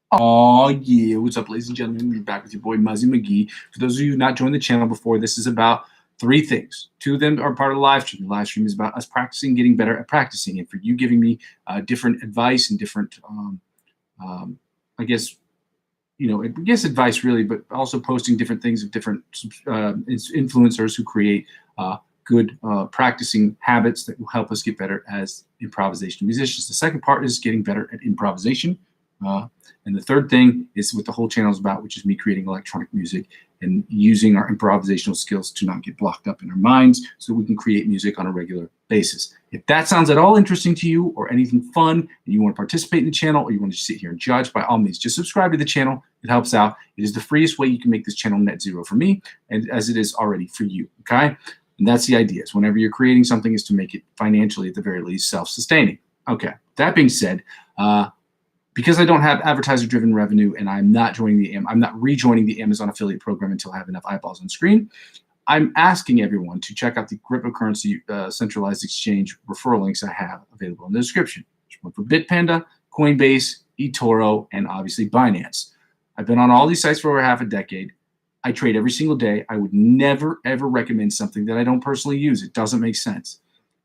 Oh yeah, what's up, ladies and gentlemen? We're back with your boy Muzzy McGee. For those of you who not joined the channel before, this is about three things. Two of them are part of the live stream. The live stream is about us practicing, getting better at practicing, and for you giving me different advice and different, I guess, advice really, but also posting different things of different influencers who create good practicing habits that will help us get better as improvisation musicians. The second part is getting better at improvisation. And the third thing is what the whole channel is about, which is me creating electronic music and using our improvisational skills to not get blocked up in our minds so we can create music on a regular basis. If that sounds at all interesting to you or anything fun and you want to participate in the channel or you want to sit here and judge, by all means, just subscribe to the channel. It helps out. It is the freest way you can make this channel net zero for me, and as it is already for you, okay? And that's the idea. Is whenever you're creating something is to make it financially, at the very least, self-sustaining. Okay, that being said, because I don't have advertiser-driven revenue and I'm not rejoining the Amazon affiliate program until I have enough eyeballs on screen, I'm asking everyone to check out the cryptocurrency centralized exchange referral links I have available in the description. There's one for Bitpanda, Coinbase, eToro, and obviously Binance. I've been on all these sites for over half a decade. I trade every single day. I would never, ever recommend something that I don't personally use. It doesn't make sense.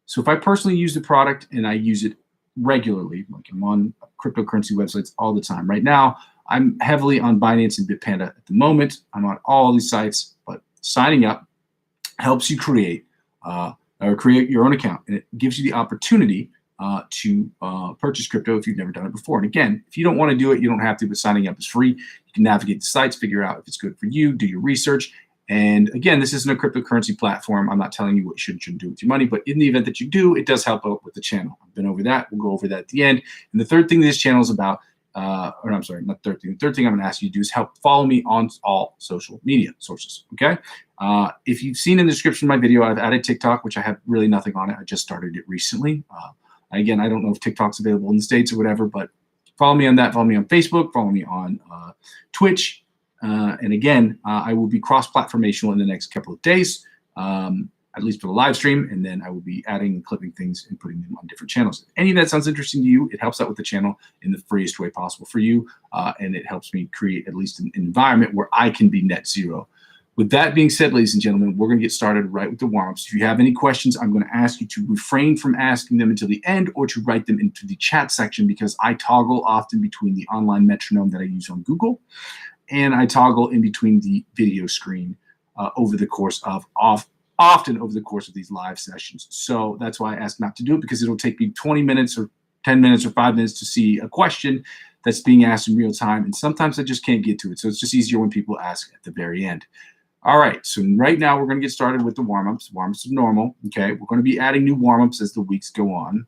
So if I personally use the product and I use it regularly, like I'm on cryptocurrency websites all the time. Right now, I'm heavily on Binance and Bitpanda at the moment. I'm on all these sites, but signing up helps you create your own account, and it gives you the opportunity to purchase crypto if you've never done it before. And again, if you don't want to do it, you don't have to, but signing up is free. You can navigate the sites, figure out if it's good for you, do your research. And again, this isn't a cryptocurrency platform. I'm not telling you what you should and shouldn't do with your money, but in the event that you do, it does help out with the channel. I've been over that. We'll go over that at the end. And the third thing this channel is about, I'm sorry, not third thing. The third thing I'm going to ask you to do is help follow me on all social media sources, okay? If you've seen in the description of my video, I've added TikTok, which I have really nothing on it. I just started it recently. Again, I don't know if TikTok's available in the States or whatever, but follow me on that. Follow me on Facebook. Follow me on Twitch. And again, I will be cross-platformational in the next couple of days, at least for the live stream, and then I will be adding and clipping things and putting them on different channels. If any of that sounds interesting to you, it helps out with the channel in the freest way possible for you, and it helps me create at least an environment where I can be net zero. With that being said, ladies and gentlemen, we're going to get started right with the warm-ups. If you have any questions, I'm going to ask you to refrain from asking them until the end or to write them into the chat section, because I toggle often between the online metronome that I use on Google and I toggle in between the video screen often over the course of these live sessions. So that's why I ask not to do it, because it'll take me 20 minutes or 10 minutes or 5 minutes to see a question that's being asked in real time. And sometimes I just can't get to it. So it's just easier when people ask at the very end. All right, so right now we're going to get started with the warm-ups. Warm-ups are normal, okay? We're going to be adding new warm-ups as the weeks go on.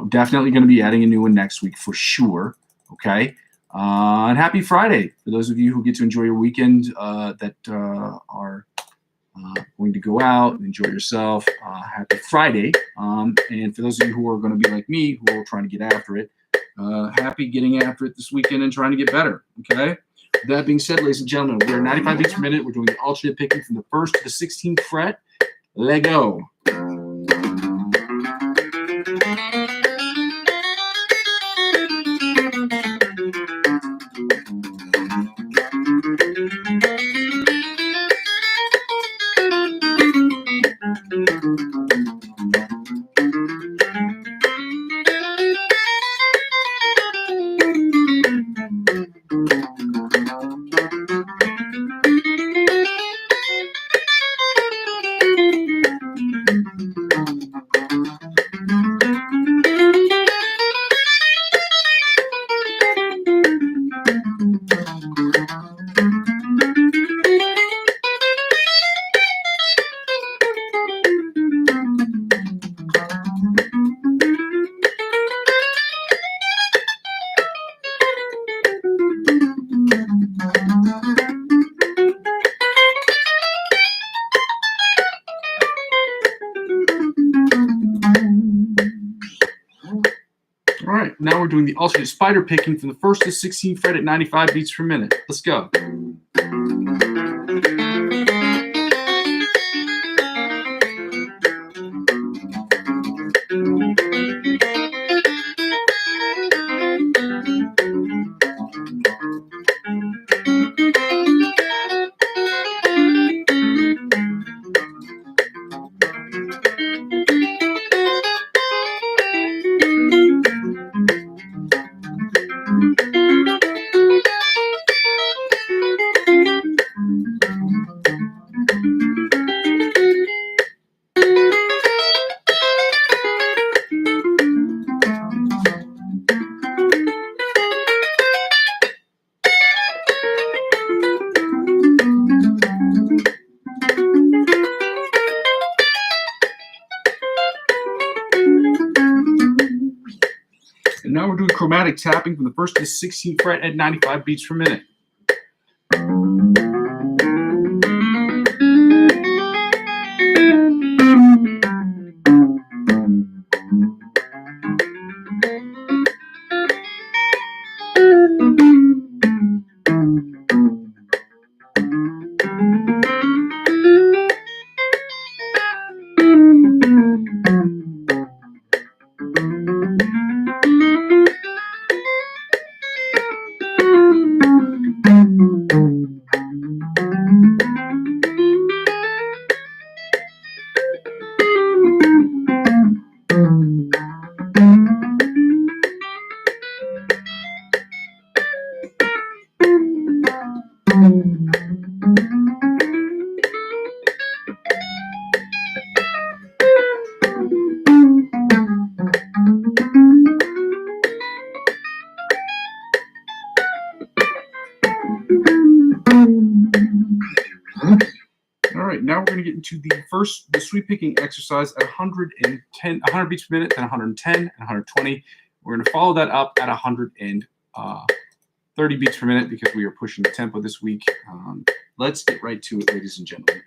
Definitely going to be adding a new one next week for sure, okay? And happy Friday for those of you who get to enjoy your weekend that are going to go out and enjoy yourself. Happy Friday. And for those of you who are going to be like me, who are trying to get after it, happy getting after it this weekend and trying to get better, okay? With that being said, ladies and gentlemen, we're 95 beats per minute. We're doing the alternate picking from the 1st to the 16th fret. Let go. All right, now we're doing the alternate spider picking from the 1st to 16th fret at 95 beats per minute. Let's go. chromatic tapping from the 1st to the 16th fret at 95 beats per minute. All right, now we're going to get into the sweep picking exercise at 100 beats per minute, then 110 and 120. We're going to follow that up at 130 beats per minute because we are pushing the tempo this week. Let's get right to it, ladies and gentlemen.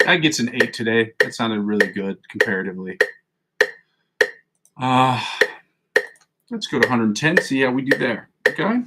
'That gets an 8 today. That sounded really good comparatively. Let's go to 110, see how we do there. Okay.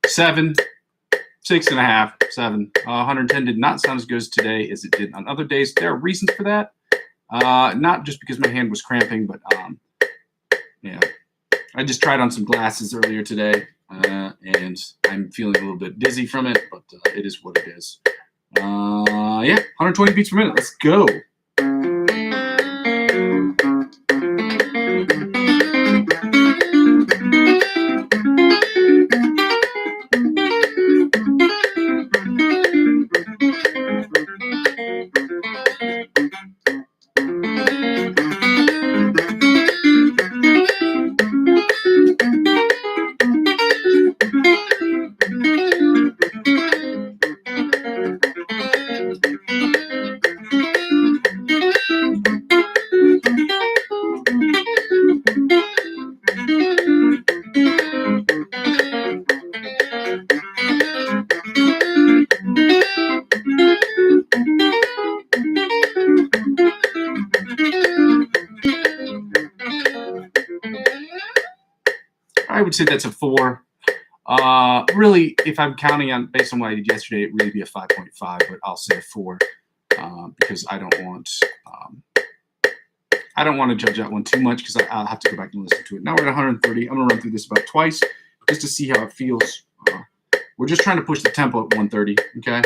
Seven, 6.5, 7. 110 did not sound as good as today as it did on other days. There are reasons for that. Not just because my hand was cramping, but yeah. I just tried on some glasses earlier today, and I'm feeling a little bit dizzy from it, but it is what it is. Yeah, 120 beats per minute. Let's go. I would say that's a 4. Really, if I'm counting on based on what I did yesterday, it'd really be a 5.5, but I'll say a 4 because I don't want to judge that one too much because I'll have to go back and listen to it. Now we're at 130. I'm gonna run through this about twice just to see how it feels. We're just trying to push the tempo at 130, okay?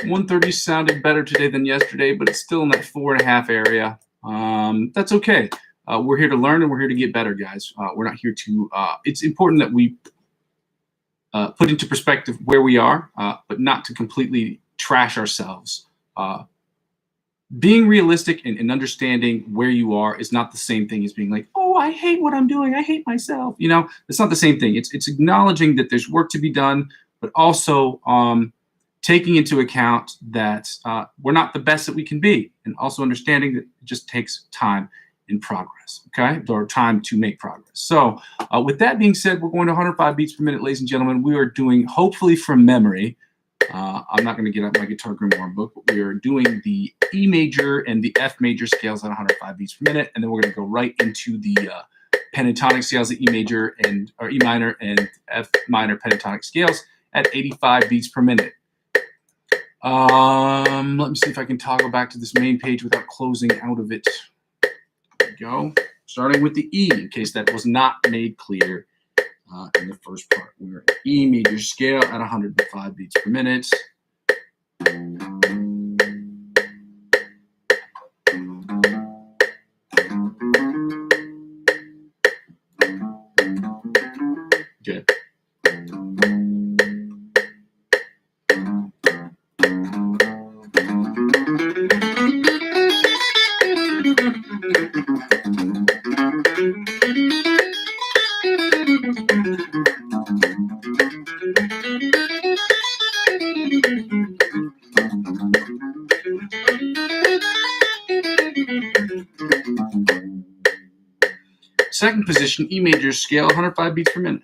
$130 sounded better today than yesterday, but it's still in that 4.5 area. That's okay. We're here to learn and we're here to get better, guys. We're not here to. It's important that we put into perspective where we are, but not to completely trash ourselves. Being realistic and understanding where you are is not the same thing as being like, oh, I hate what I'm doing. I hate myself. You know, it's not the same thing. It's acknowledging that there's work to be done, but also taking into account that we're not the best that we can be, and also understanding that it just takes time in progress, okay? Or time to make progress. So with that being said, we're going to 105 beats per minute, ladies and gentlemen. We are doing, hopefully from memory, I'm not going to get out my Guitar Grimoire book, but we are doing the E major and the F major scales at 105 beats per minute, and then we're going to go right into the pentatonic scales, the E major and or E minor and F minor pentatonic scales at 85 beats per minute. Let me see if I can toggle back to this main page without closing out of it. There we go. Starting with the E, in case that was not made clear in the first part. We're at E major scale at 105 beats per minute. Good. Second position, E major scale, 105 beats per minute.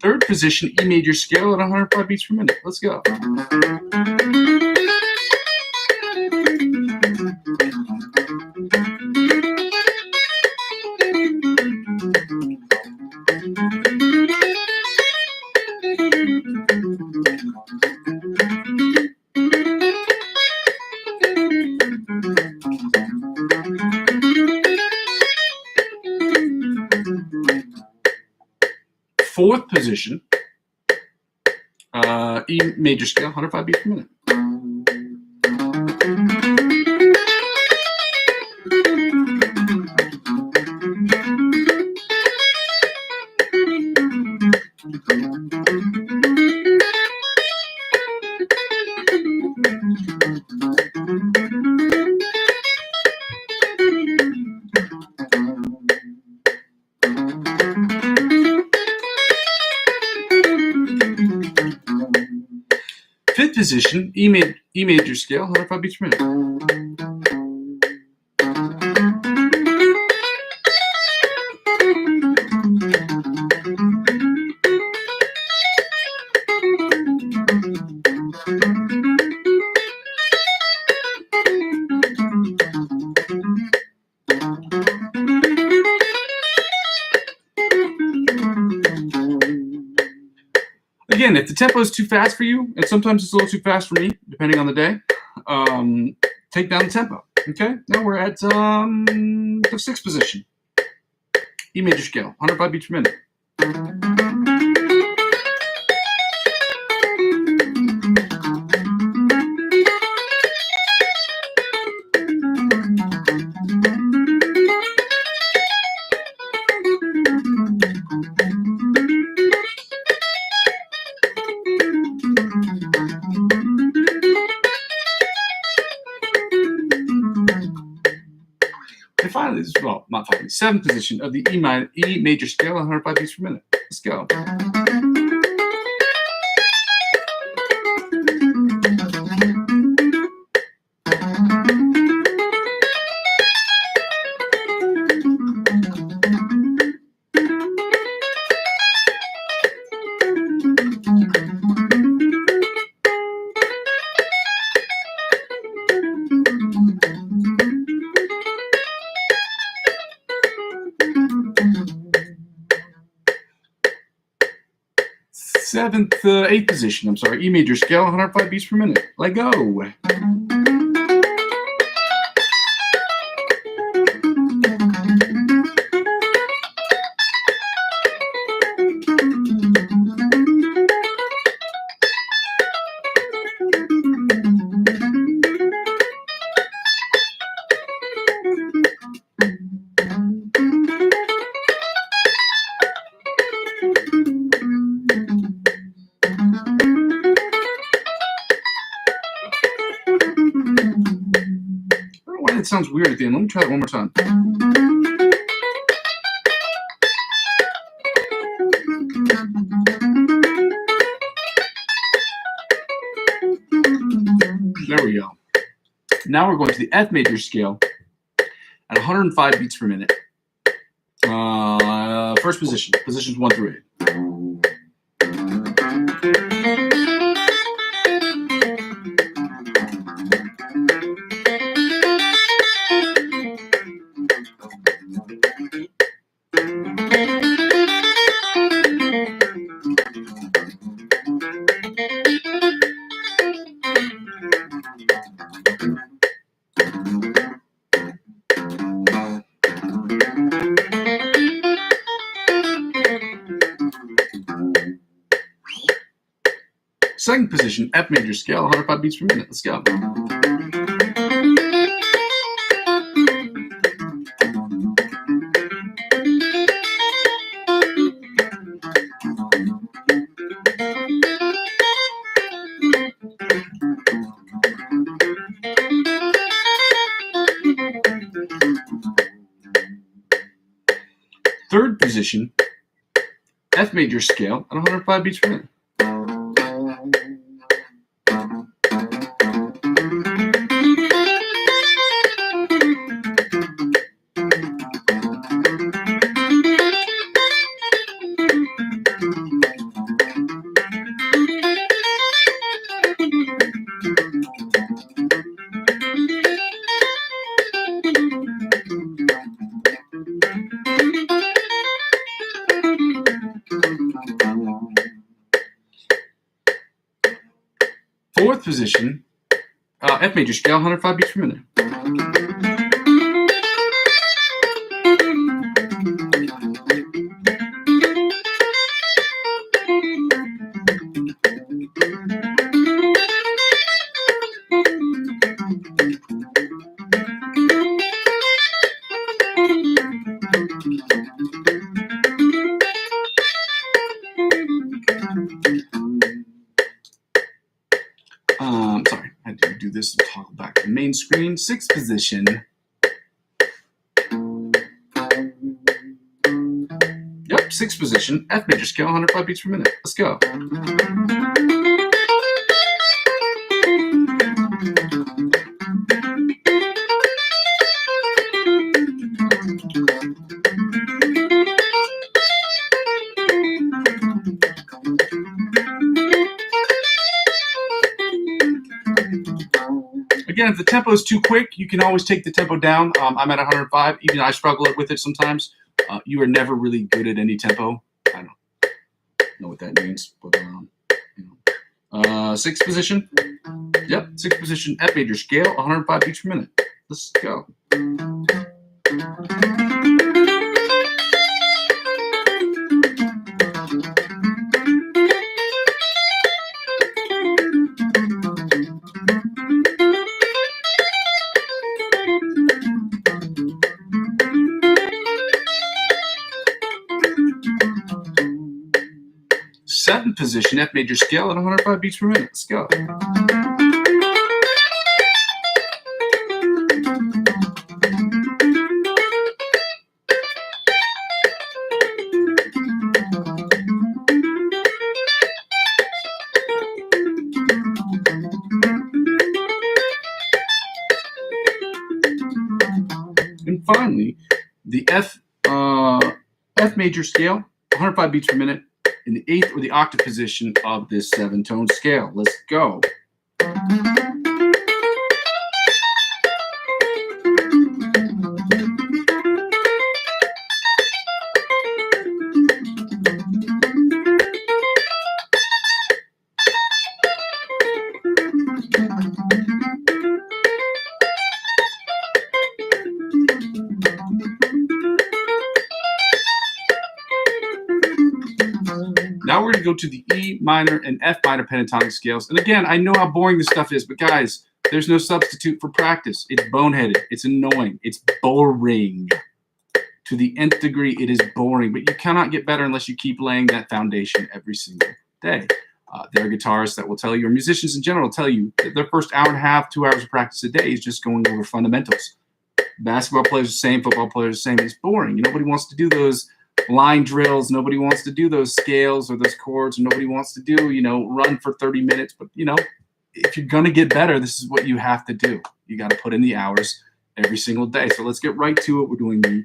Third position, E major scale at 105 beats per minute. Let's go. Fourth position, E major scale, 105 beats per minute. Fifth position, E major scale, 105 beats per minute. Again, if the tempo is too fast for you, and sometimes it's a little too fast for me, depending on the day, take down the tempo. Okay, now we're at the sixth position. E major scale, 105 beats per minute. And finally, well, not finally, seventh position of the E major scale, 105 beats per minute. Let's go. Eighth position, I'm sorry, E major scale, 105 beats per minute. Let go. It sounds weird at the end. Let me try that one more time. There we go. Now we're going to the F major scale at 105 beats per minute. First position, positions 1 through 8. Second position, F major scale, 105 beats per minute. Let's go. Third position, F major scale at 105 beats per minute. Fourth position, F major scale, 105 beats per minute. Sorry, I had to do this and toggle back to the main screen. Sixth position. Yep, sixth position, F major scale, 105 beats per minute. Let's go. Again, if the tempo is too quick, you can always take the tempo down. I'm at 105. Even I struggle with it sometimes. You are never really good at any tempo. I don't know what that means, but sixth position. Yep, sixth position, F major scale, 105 beats per minute. Let's go. Seventh position, F major scale at 105 beats per minute. Let's go. finally, the F major scale, 105 beats per minute, in the 8th or the octave position of this 7-tone scale. Let's go. Now we're going to go to the E minor and F minor pentatonic scales. And again, I know how boring this stuff is, but guys, there's no substitute for practice. It's boneheaded. It's annoying. It's boring. To the nth degree, it is boring. But you cannot get better unless you keep laying that foundation every single day. There are guitarists that will tell you, or musicians in general will tell you, that their first hour and a half, 2 hours of practice a day is just going over fundamentals. Basketball players are the same. Football players are the same. It's boring. Nobody wants to do those line drills. Nobody wants to do those scales or those chords. Or nobody wants to do, run for 30 minutes. But, if you're going to get better, this is what you have to do. You got to put in the hours every single day. So let's get right to it. We're doing the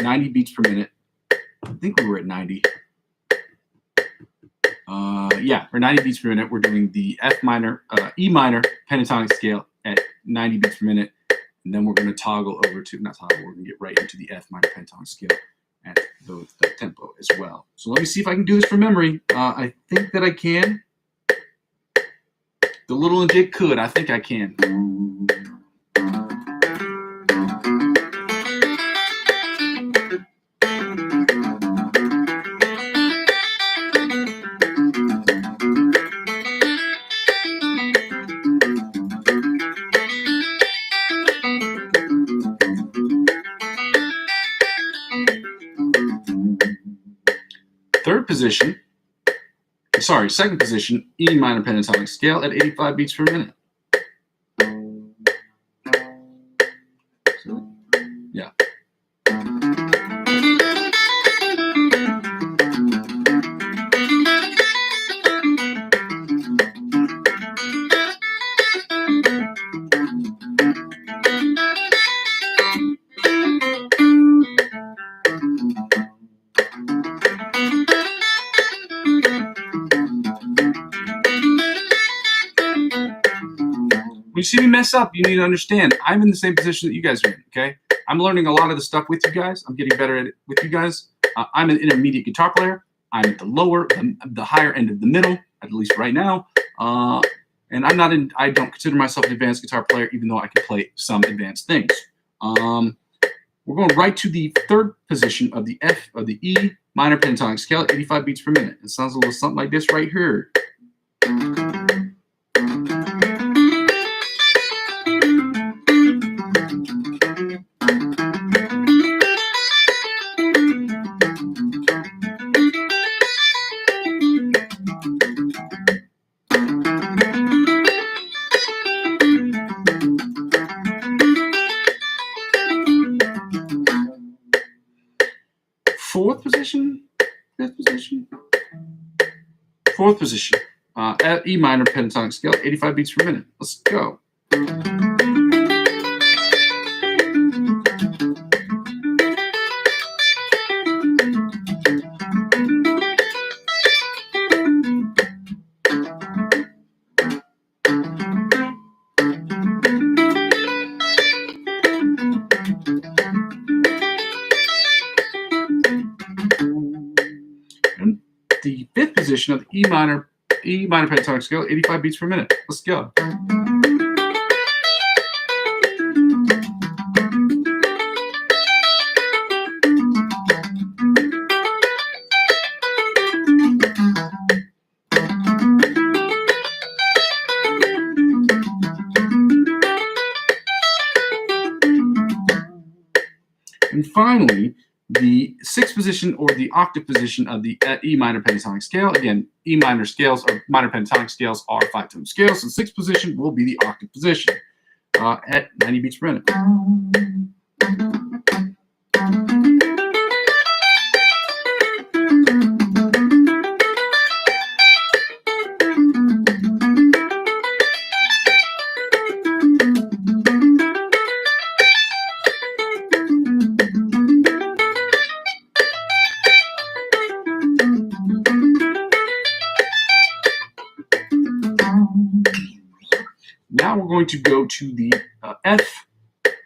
90 beats per minute. I think we were at 90. Yeah, for 90 beats per minute, we're doing the E minor pentatonic scale at 90 beats per minute. And then we're going to toggle over to, not toggle, we're going to get right into the F minor pentatonic scale at the tempo as well. So let me see if I can do this from memory. I think that I can. The little and Dick could. I think I can. Second position, E minor pentatonic scale at 85 beats per minute. So, yeah. When you see me mess up, you need to understand I'm in the same position that you guys are in, okay? I'm learning a lot of the stuff with you guys. I'm getting better at it with you guys. I'm an intermediate guitar player. I'm at the higher end of the middle, at least right now. And I don't consider myself an advanced guitar player, even though I can play some advanced things. We're going right to the third position of the E minor pentatonic scale at 85 beats per minute. It sounds a little something like this right here. Fourth position, at E minor pentatonic scale, 85 beats per minute. Let's go. The fifth position of the E minor pentatonic scale, 85 beats per minute. Let's go. And finally, the sixth position or the octave position of the E minor pentatonic scale. Again, E minor scales or minor pentatonic scales are 5-tone scales. So the sixth position will be the octave position at 90 beats per minute. going to go to the F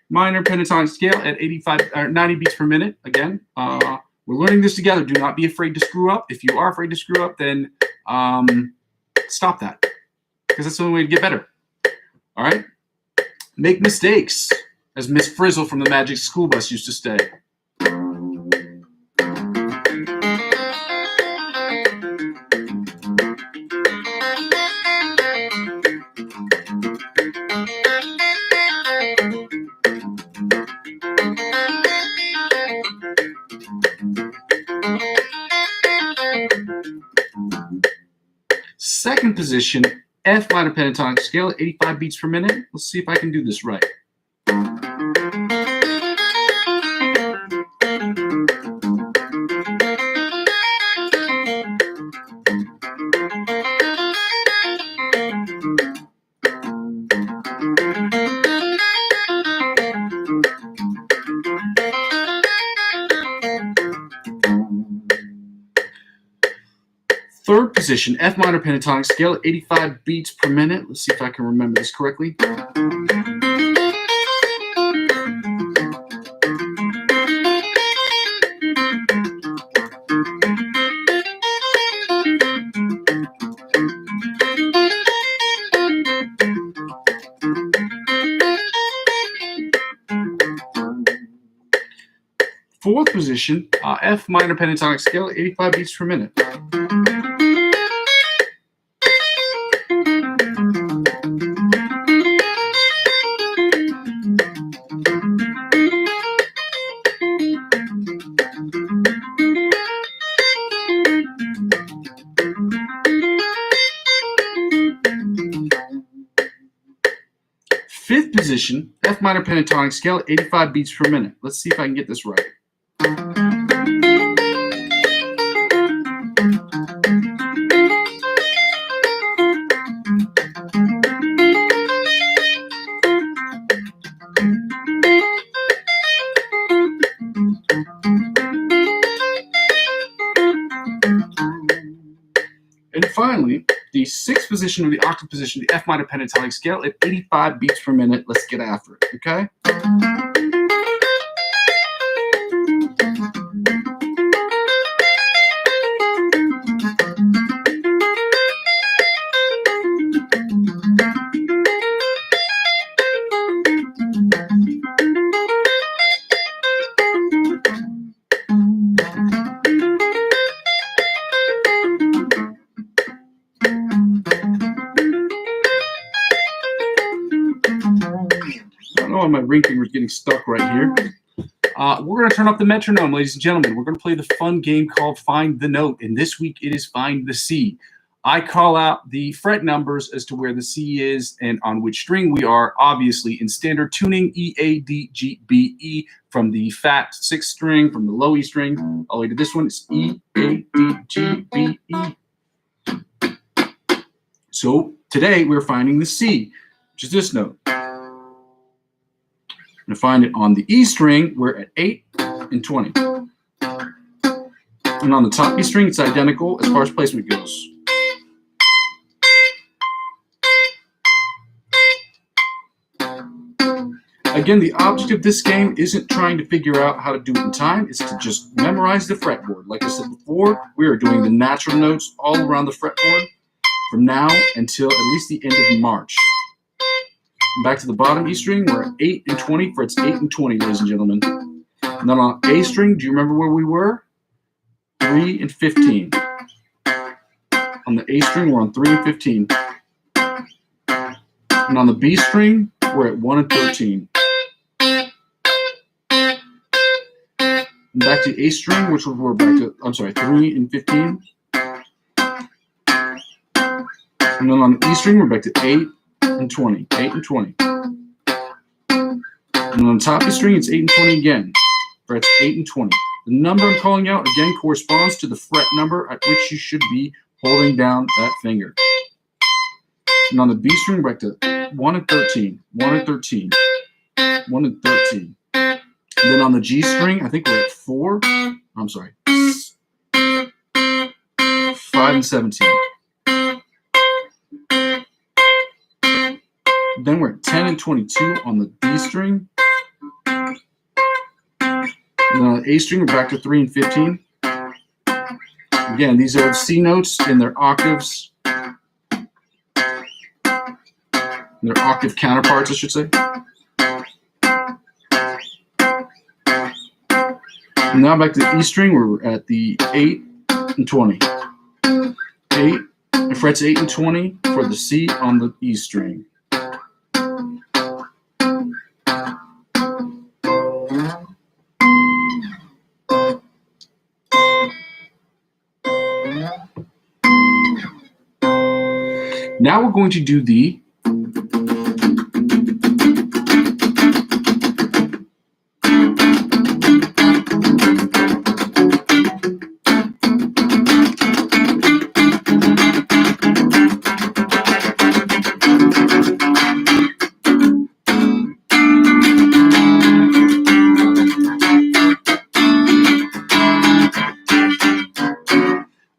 minor pentatonic scale at 85 or 90 beats per minute. Again, we're learning this together. Do not be afraid to screw up. If you are afraid to screw up, then stop that, because that's the only way to get better. All right? Make mistakes, as Miss Frizzle from the Magic School Bus used to say. Second position, F minor pentatonic scale at 85 beats per minute. Let's see if I can do this right. Third position, F minor pentatonic scale at 85 beats per minute. Let's see if I can remember this correctly. Fourth position, F minor pentatonic scale at 85 beats per minute. Fifth position, F minor pentatonic scale at 85 beats per minute. Let's see if I can get this right. And finally, the sixth position of the octave position, the F minor pentatonic scale at 85 beats per minute. Let's get after it, okay? Oh, my ring finger is getting stuck right here. We're going to turn up the metronome, ladies and gentlemen. We're going to play the fun game called Find the Note. And this week it is Find the C. I call out the fret numbers as to where the C is and on which string we are, obviously in standard tuning, E, A, D, G, B, E, from the fat 6th string, from the low E string, all the way to this one. It's E, A, D, G, B, E. So today we're finding the C, which is this note. I'm going to find it on the E string. We're at 8 and 20. And on the top E string, it's identical as far as placement goes. Again, the object of this game isn't trying to figure out how to do it in time. It's to just memorize the fretboard. Like I said before, we are doing the natural notes all around the fretboard from now until at least the end of March. Back to the bottom E string, we're at 8 and 20 for its 8 and 20, ladies and gentlemen. And then on A string, do you remember where we were? 3 and 15. On the A string, we're on 3 and 15. And on the B string, we're at 1 and 13. And back to A string, which we're back to, 3 and 15. And then on the E string, we're back to 8 and 20, 8 and 20. And on the top of the string, it's 8 and 20 again. Frets 8 and 20. The number I'm calling out, again, corresponds to the fret number at which you should be holding down that finger. And on the B string, back to 1 and 13, 1 and 13, 1 and 13. And then on the G string, I think we're at 5 and 17. Then we're at 10 and 22 on the D string. And then on the A string, we're back to 3 and 15. Again, these are C notes in their octaves. Their octave counterparts, I should say. And now back to the E string, we're at the 8 and 20. 8, it frets 8 and 20 for the C on the E string. Now we're going to do the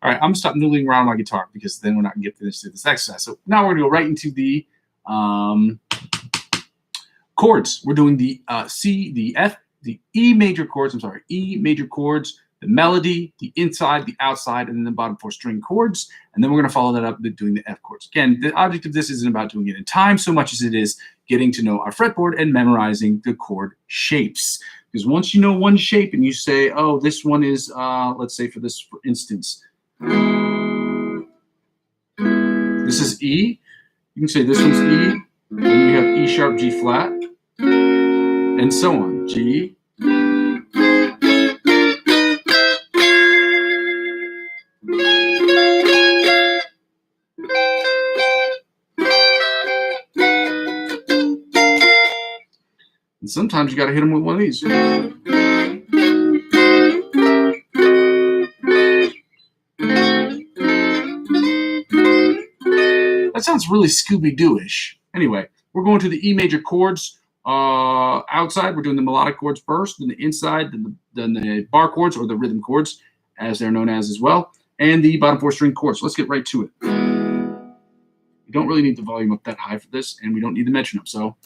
All right, I'm going to stop noodling around my guitar because then we're not going to get finished with this exercise. So now we're going to go right into the chords. We're doing the C, the F, the E major chords. I'm sorry, E major chords, the melody, the inside, the outside, and then the bottom 4 string chords. And then we're going to follow that up with doing the F chords. Again, the object of this isn't about doing it in time so much as it is getting to know our fretboard and memorizing the chord shapes. Because once you know one shape and you say, oh, this one is, let's say for instance, this is E. You can say this one's E. Then you have E sharp, G flat, and so on. G. And sometimes you got to hit them with one of these. That sounds really Scooby-Doo-ish. Anyway, we're going to the E major chords. Outside, we're doing the melodic chords first, then the inside, then the bar chords, or the rhythm chords, as they're known as well, and the bottom 4 string chords. So let's get right to it. We don't really need the volume up that high for this, and we don't need the metronome. So.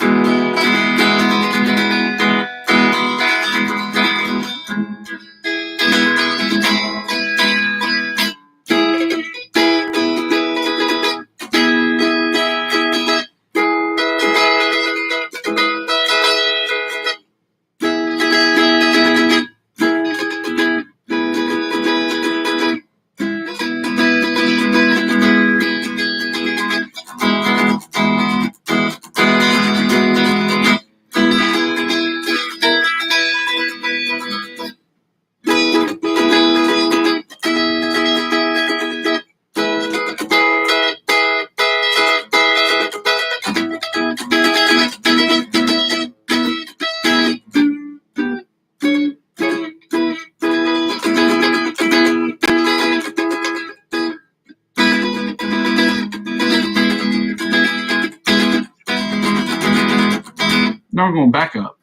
Now we're going back up.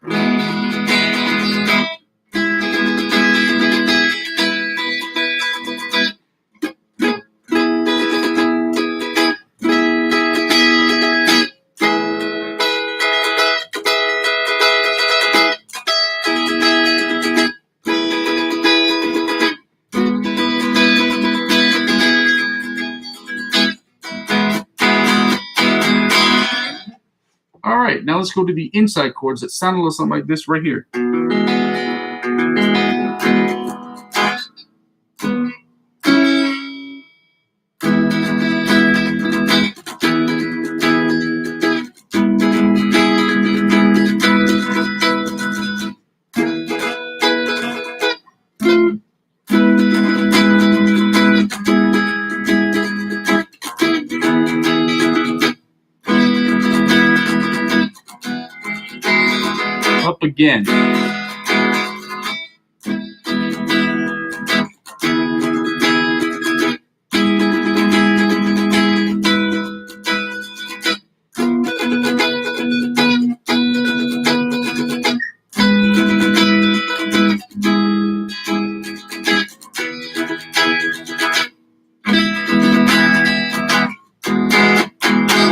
All right, now let's go to the inside chords that sound a little something like this right here. Up again.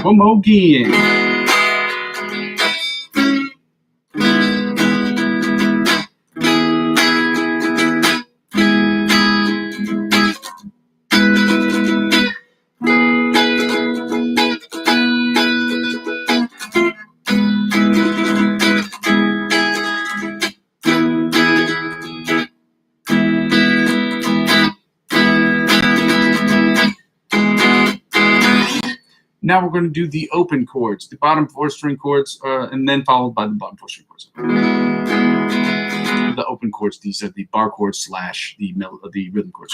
One more again. Now we're going to do the open chords, the bottom 4 string chords, and then followed by the bottom 4 string chords. The open chords, these are the bar chords slash the rhythm chords.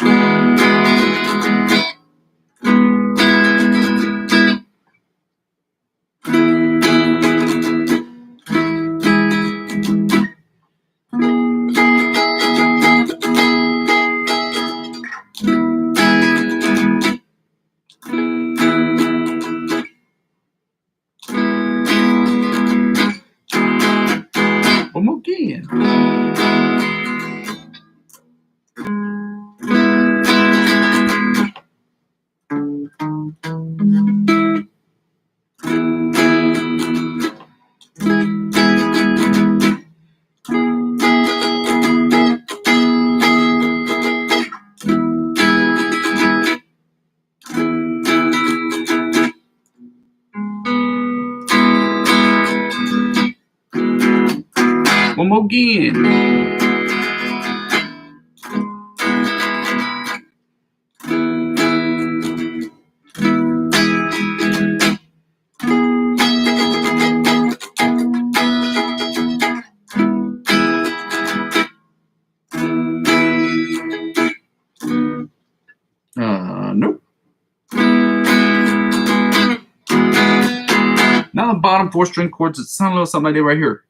One more again. One more again. Nope. Now the bottom 4 string chords, it sounds a little something like that right here.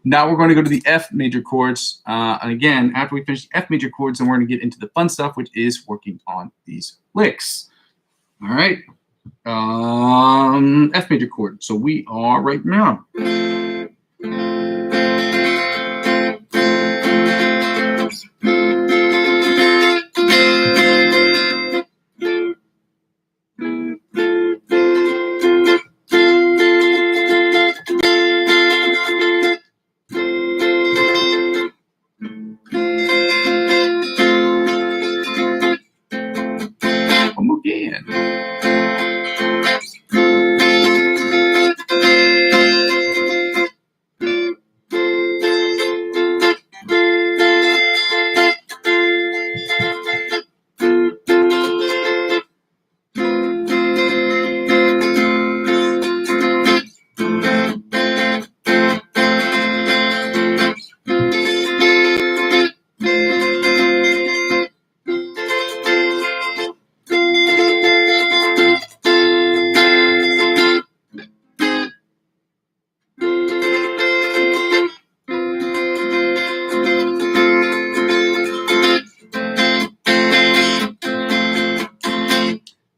Now we're going to go to the F major chords. And again, after we finish the F major chords, then we're going to get into the fun stuff, which is working on these licks. All right. F major chord. So we are right now. Again.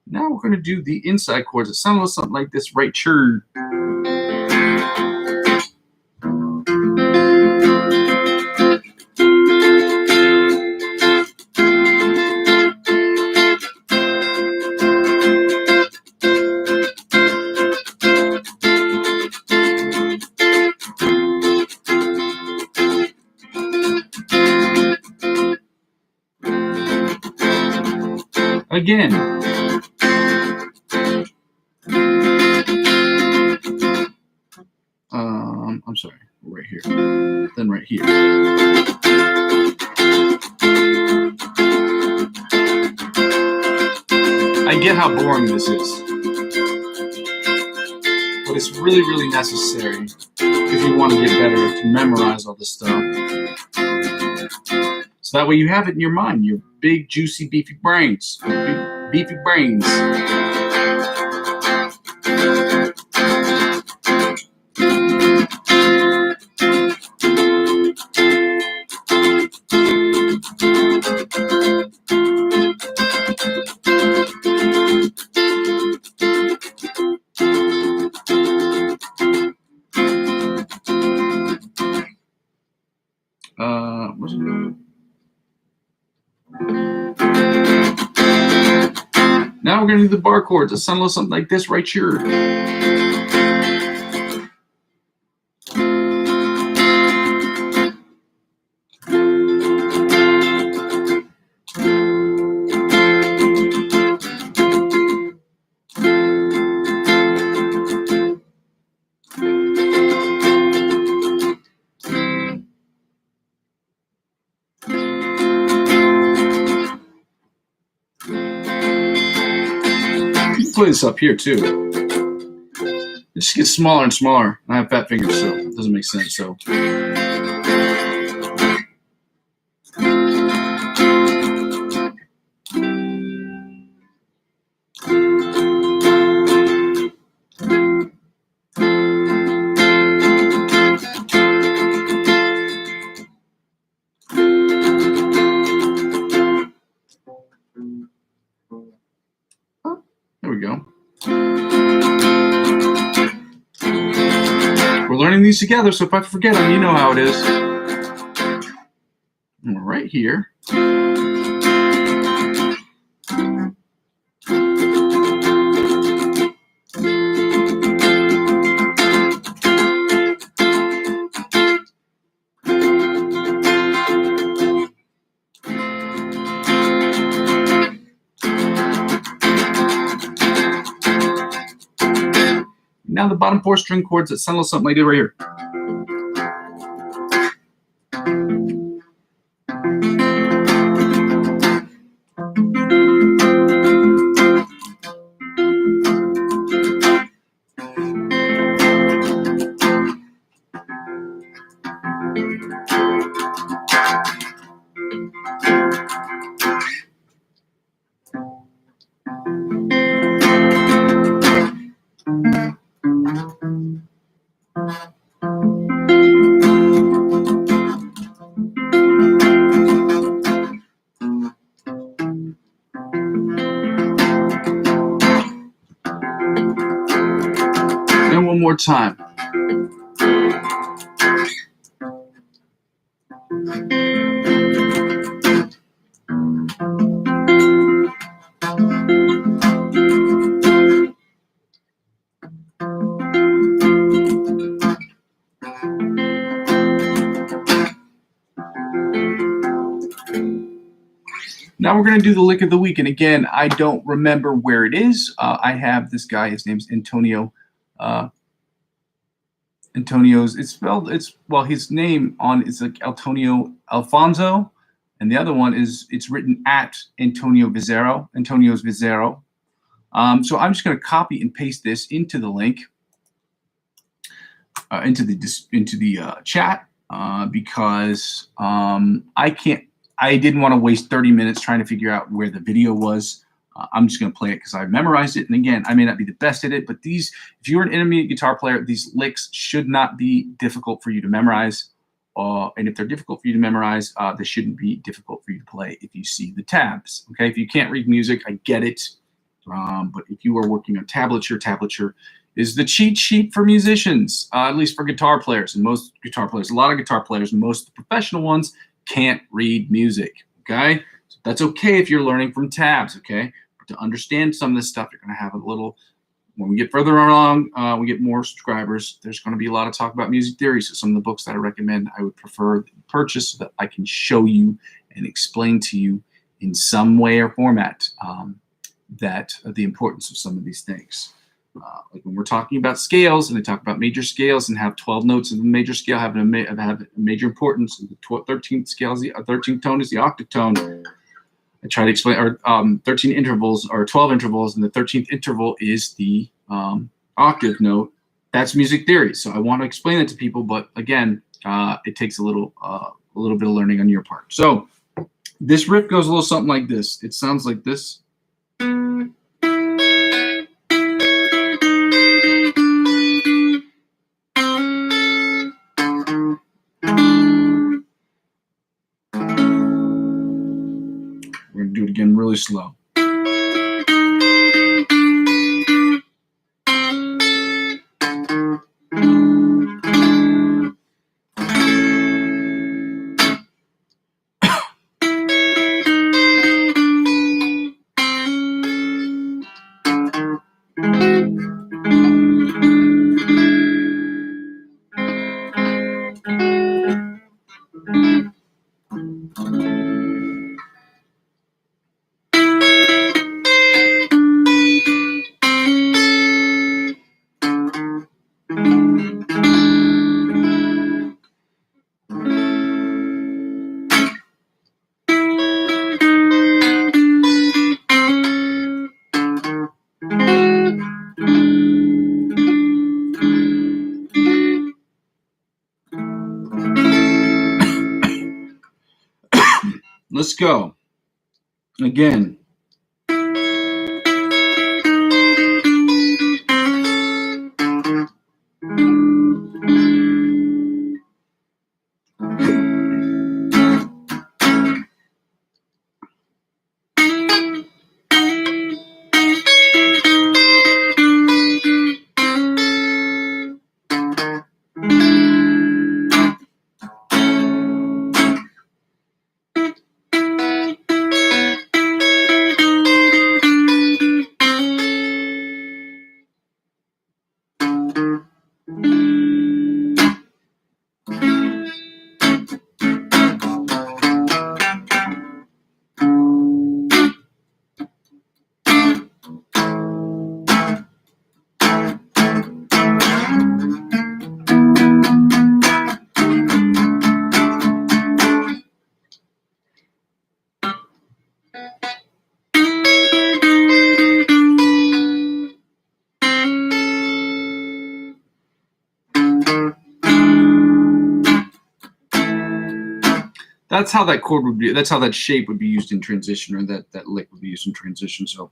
Now we're going to do the inside chords. It sounds a little something like this right here. Again. I'm sorry, right here, then right here. I get how boring this is, but it's really, really necessary if you want to get better, to memorize all this stuff. So that way you have it in your mind, your big, juicy, beefy brains. Beefy brains. What's it doing? Now we're going to do the bar chords. It sounds a little something like this right here. Play this up here too. It just gets smaller and smaller. I have fat fingers, so it doesn't make sense. So there we go. We're learning these together, so if I forget them, you know how it is. And we're right here. Now the bottom 4 string chords that sound like something I did right here. And one more time. Now we're going to do the lick of the week. And again, I don't remember where it is. I have this guy. His name's Antonio. Antonio's, his name on is like Antonio Alfonso. And the other one is, it's written at Antonio's Vizero. So I'm just going to copy and paste this into the link, into the chat, because I didn't want to waste 30 minutes trying to figure out where the video was. I'm just going to play it because I memorized it. And again, I may not be the best at it, but if you're an intermediate guitar player, these licks should not be difficult for you to memorize. And if they're difficult for you to memorize, they shouldn't be difficult for you to play if you see the tabs. Okay, if you can't read music, I get it. But if you are working on tablature is the cheat sheet for musicians, at least for guitar players. And most guitar players, a lot of guitar players, most of the professional ones can't read music. Okay, so that's okay if you're learning from tabs. Okay, but to understand some of this stuff, you're going to have a little. When we get further along, we get more subscribers. There's going to be a lot of talk about music theory. So some of the books that I recommend, I would prefer purchase so that I can show you and explain to you in some way or format that the importance of some of these things. Like when we're talking about scales, and they talk about major scales and have 12 notes in the major scale have a major importance. The 13th scale is the 13th tone is the octave tone. I try to explain, or 13 intervals or 12 intervals, and the 13th interval is the octave note. That's music theory. So I want to explain it to people, but again, it takes a little bit of learning on your part. So this riff goes a little something like this. It sounds like this. We're going to do it again really slow. Let's go. Again. That's how that chord would be. That's how that shape would be used in transition, or that lick would be used in transition. So.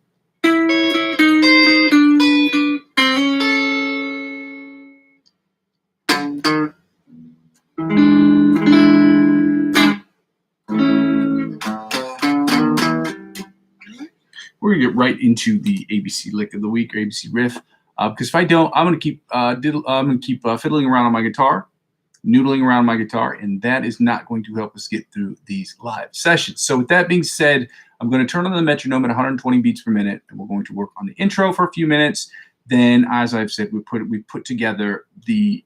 We're gonna get right into the ABC lick of the week or ABC riff, because if I don't, I'm gonna keep fiddling around on my guitar, noodling around my guitar, and that is not going to help us get through these live sessions. So with that being said, I'm going to turn on the metronome at 120 beats per minute, and we're going to work on the intro for a few minutes. Then, as I've said, we put together the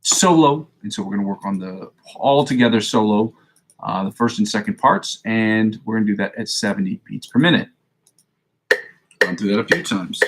solo, and so we're going to work on the all together solo, the first and second parts, and we're going to do that at 70 beats per minute. Run through that a few times.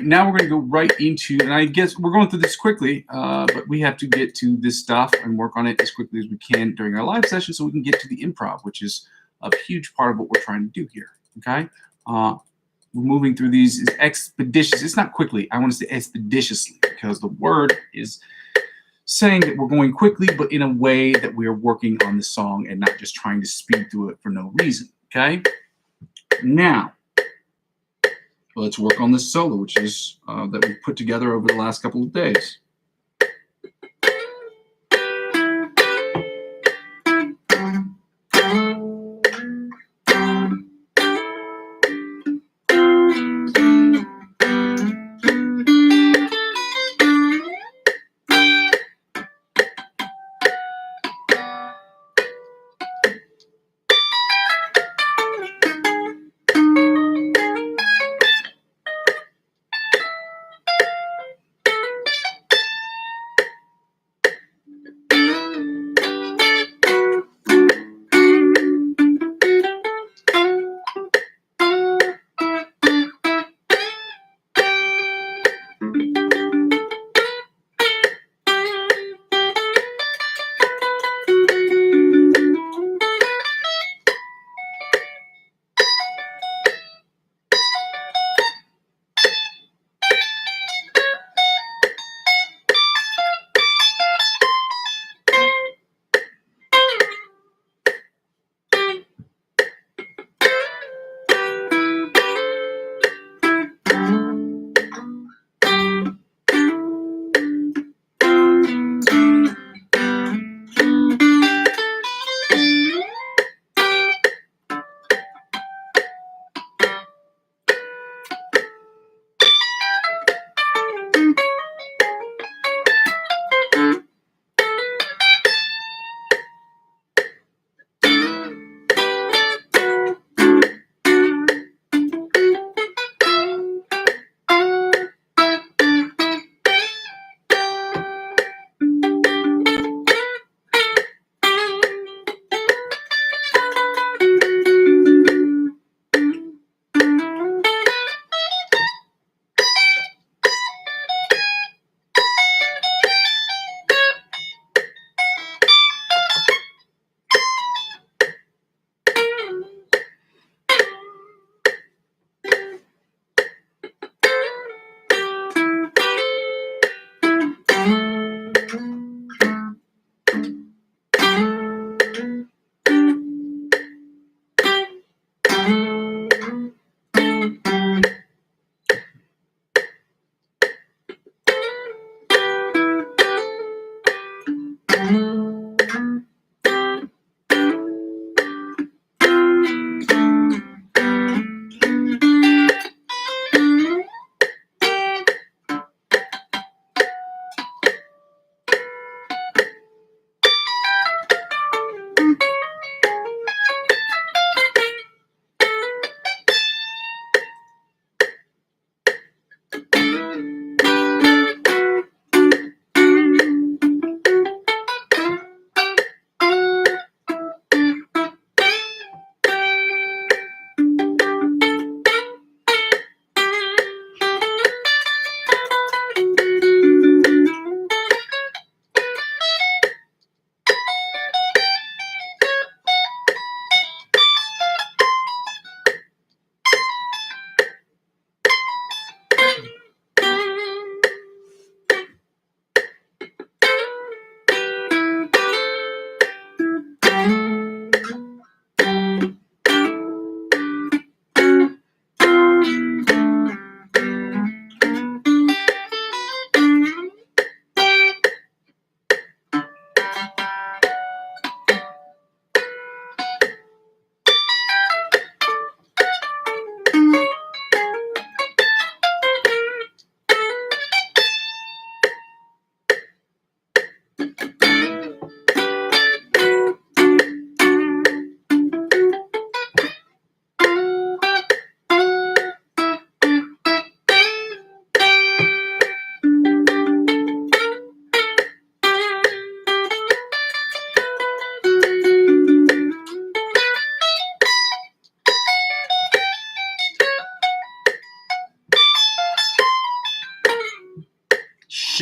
now we're going to go right into, and I guess we're going through this quickly, but we have to get to this stuff and work on it as quickly as we can during our live session so we can get to the improv, which is a huge part of what we're trying to do here, okay? We're moving through these is expeditious. It's not quickly. I want to say expeditiously because the word is saying that we're going quickly, but in a way that we are working on the song and not just trying to speed through it for no reason, okay? Now, let's work on this solo, which is that we put together over the last couple of days.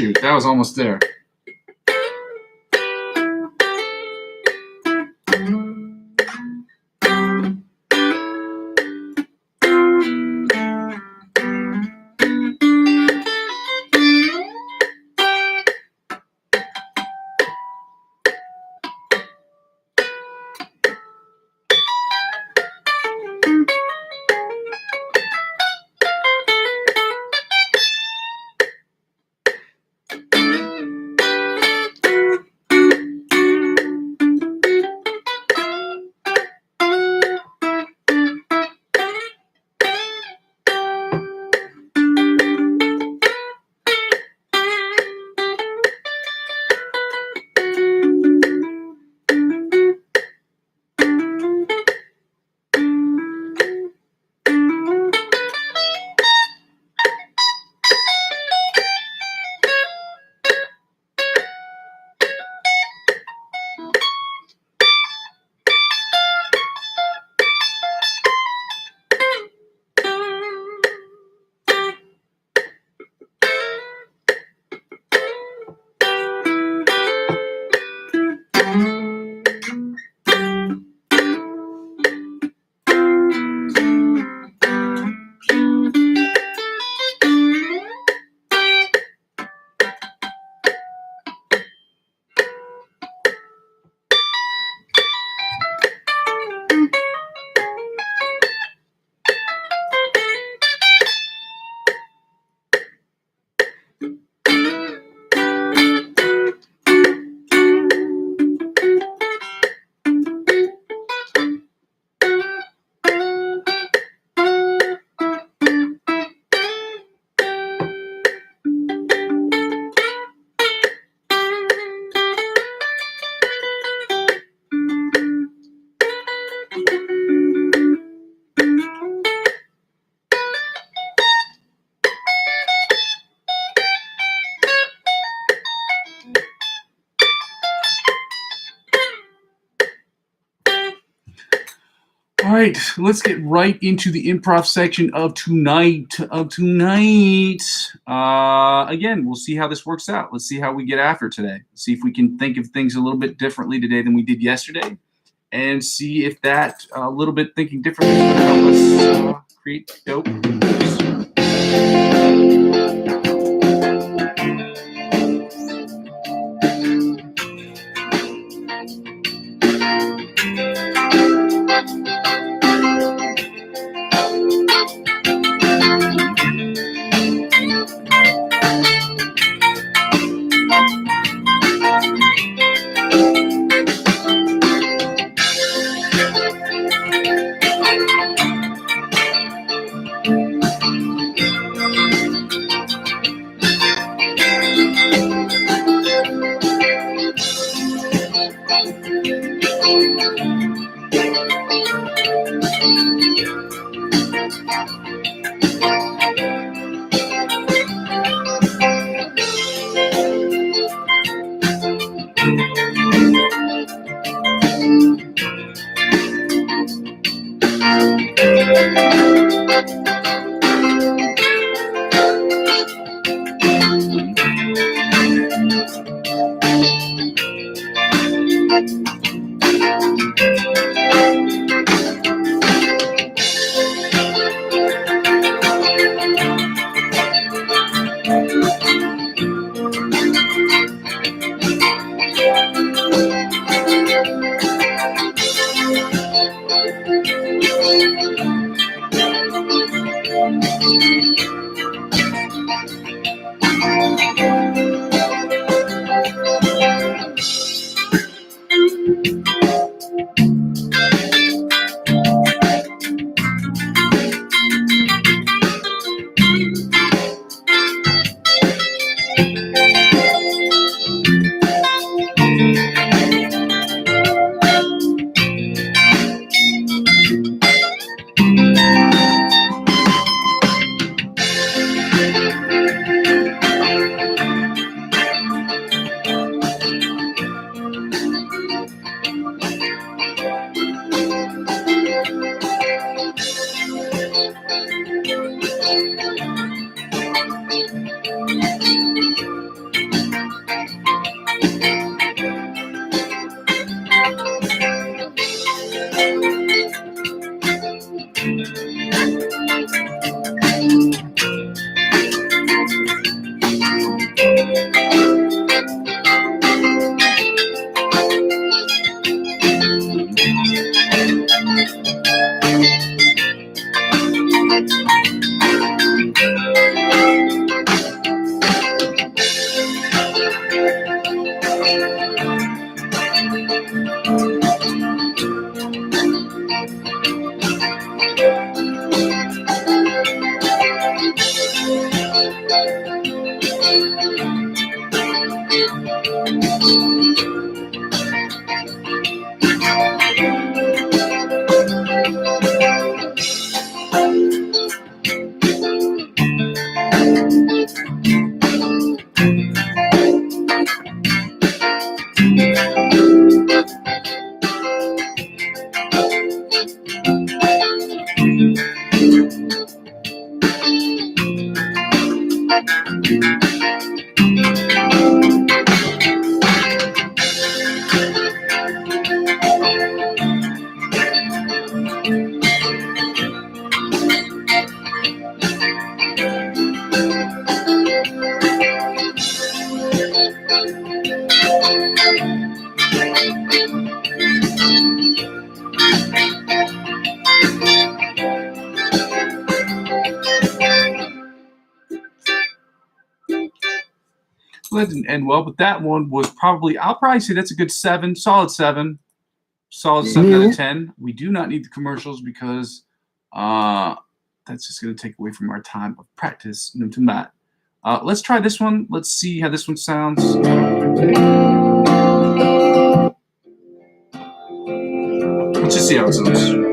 Shoot, that was almost there. All right, let's get right into the improv section of tonight. Again, we'll see how this works out. Let's see how we get after today. See if we can think of things a little bit differently today than we did yesterday, and see if that little bit thinking differently is going to help us create dope moves. Well, that didn't end well, but that one was I'll probably say that's a good 7, solid 7 out of 10. We do not need the commercials because that's just going to take away from our time of practice. Let's try this one. Let's see how this one sounds. Let's just see how it sounds.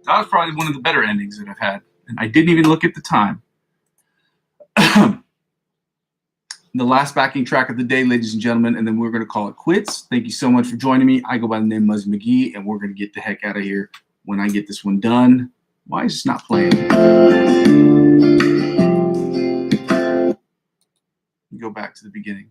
That was probably one of the better endings that I've had. And I didn't even look at the time. The last backing track of the day, ladies and gentlemen, and then we're going to call it quits. Thank you so much for joining me. I go by the name Muzzy McGee, and we're going to get the heck out of here when I get this one done. Why is this not playing? Go back to the beginning.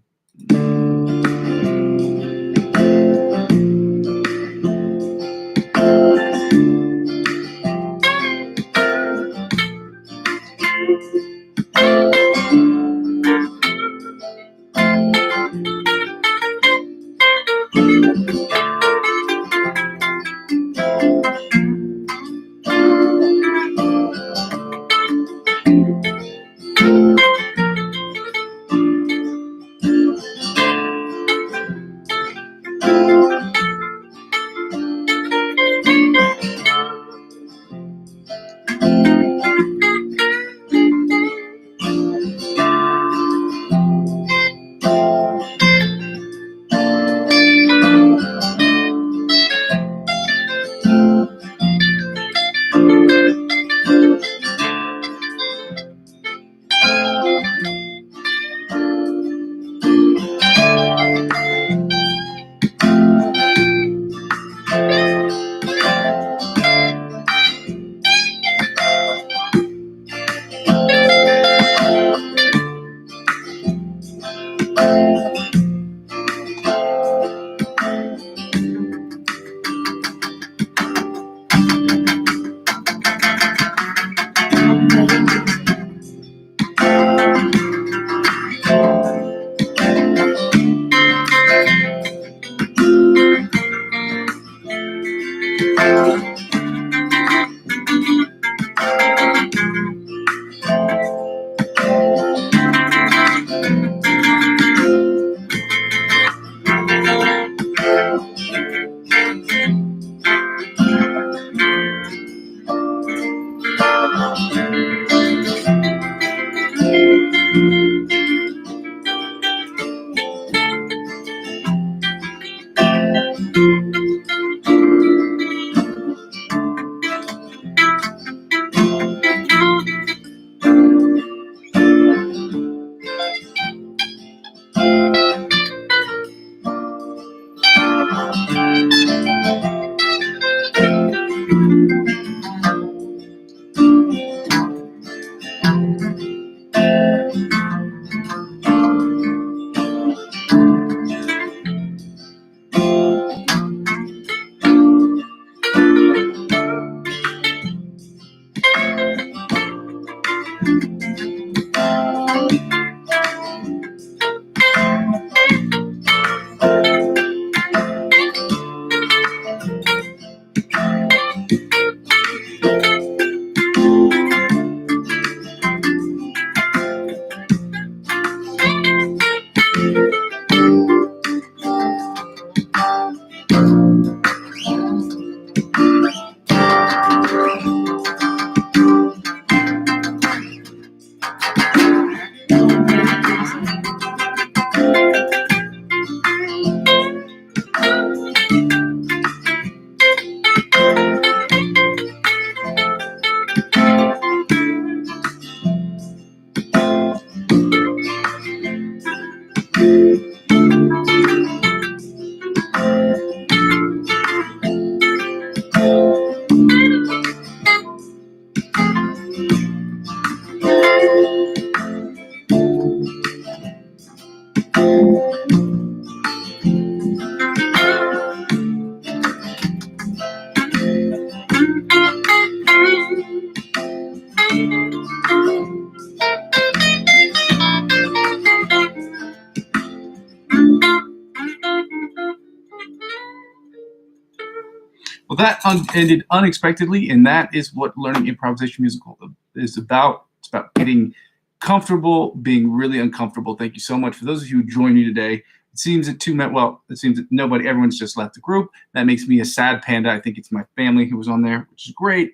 Well, that ended unexpectedly, and that is what learning improvisation musical is about. It's about getting comfortable, being really uncomfortable. Thank you so much for those of you who joined me today. It seems that it seems that everyone's just left the group. That makes me a sad panda. I think it's my family who was on there, which is great.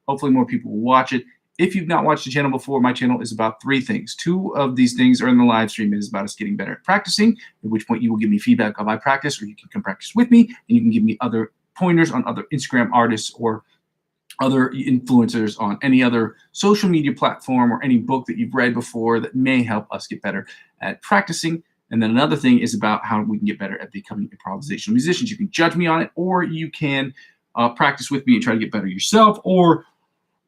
Hopefully more people will watch it. If you've not watched the channel before, my channel is about 3 things. 2 of these things are in the live stream. It is about us getting better at practicing, at which point you will give me feedback of I practice, or you can come practice with me, and you can give me other pointers on other Instagram artists or other influencers on any other social media platform or any book that you've read before that may help us get better at practicing. And then another thing is about how we can get better at becoming improvisational musicians. You can judge me on it, or you can practice with me and try to get better yourself, or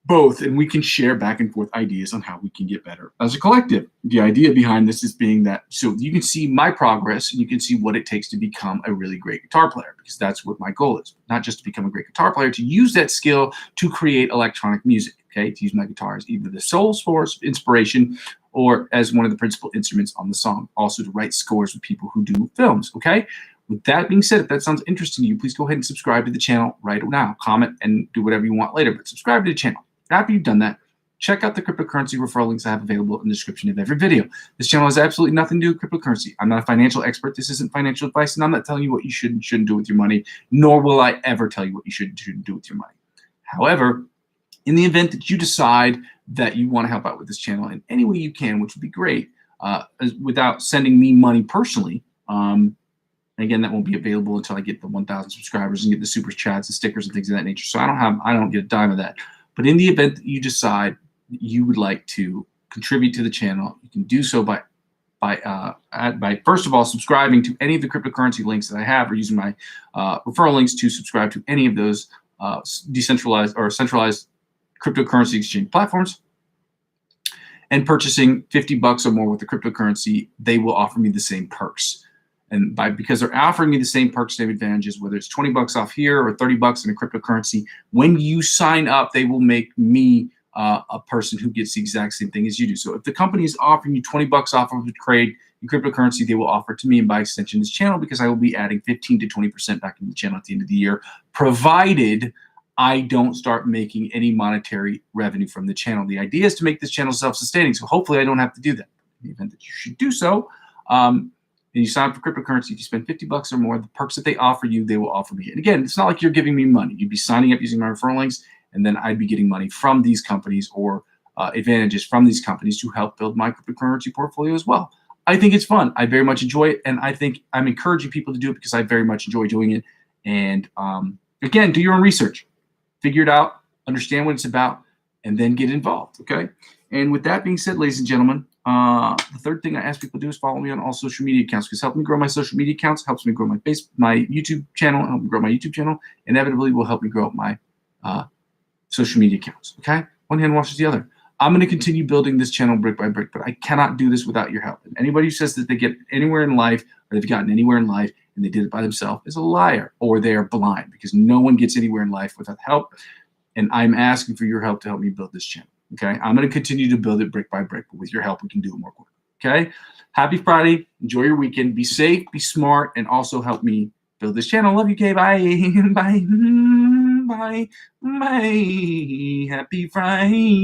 both, and we can share back and forth ideas on how we can get better as a collective. The idea behind this is being that so you can see my progress and you can see what it takes to become a really great guitar player, because that's what my goal is. Not just to become a great guitar player, to use that skill to create electronic music, okay? To use my guitar as either the sole source of inspiration or as one of the principal instruments on the song. Also to write scores with people who do films, okay? With that being said, if that sounds interesting to you, please go ahead and subscribe to the channel right now. Comment and do whatever you want later, but subscribe to the channel. After you've done that, check out the cryptocurrency referral links I have available in the description of every video. This channel has absolutely nothing to do with cryptocurrency. I'm not a financial expert. This isn't financial advice, and I'm not telling you what you should and shouldn't do with your money, nor will I ever tell you what you should and shouldn't do with your money. However, in the event that you decide that you want to help out with this channel in any way you can, which would be great, without sending me money personally, again, that won't be available until I get the 1,000 subscribers and get the super chats and stickers and things of that nature. So I don't get a dime of that. But in the event that you decide that you would like to contribute to the channel, you can do so by first of all subscribing to any of the cryptocurrency links that I have, or using my referral links to subscribe to any of those decentralized or centralized cryptocurrency exchange platforms, and purchasing $50 or more with the cryptocurrency. They will offer me the same perks. And because they're offering me the same perks, same advantages, whether it's $20 off here or $30 in a cryptocurrency, when you sign up, they will make me a person who gets the exact same thing as you do. So if the company is offering you $20 off of the trade in cryptocurrency, they will offer it to me, and by extension this channel, because I will be adding 15 to 20% back into the channel at the end of the year, provided I don't start making any monetary revenue from the channel. The idea is to make this channel self-sustaining, so hopefully I don't have to do that. In the event that you should do so, and you sign up for cryptocurrency, if you spend $50 or more, the perks that they offer you, they will offer me. And again, it's not like you're giving me money. You'd be signing up using my referral links, and then I'd be getting money from these companies or advantages from these companies to help build my cryptocurrency portfolio as well. I think it's fun. I very much enjoy it, and I think I'm encouraging people to do it because I very much enjoy doing it. And again, do your own research. Figure it out, understand what it's about, and then get involved, okay? And with that being said, ladies and gentlemen, the third thing I ask people to do is follow me on all social media accounts, because helping me grow my social media accounts helps me grow my YouTube channel, help me grow my YouTube channel, inevitably will help me grow my social media accounts, okay? One hand washes the other. I'm going to continue building this channel brick by brick, but I cannot do this without your help. And anybody who says that they get anywhere in life, or they've gotten anywhere in life and they did it by themselves, is a liar, or they are blind, because no one gets anywhere in life without help. And I'm asking for your help to help me build this channel. Okay, I'm going to continue to build it brick by brick, but with your help, we can do it more quickly. Okay, happy Friday. Enjoy your weekend. Be safe, be smart, and also help me build this channel. Love you, Kay. Bye. Bye. Bye. Bye. Happy Friday.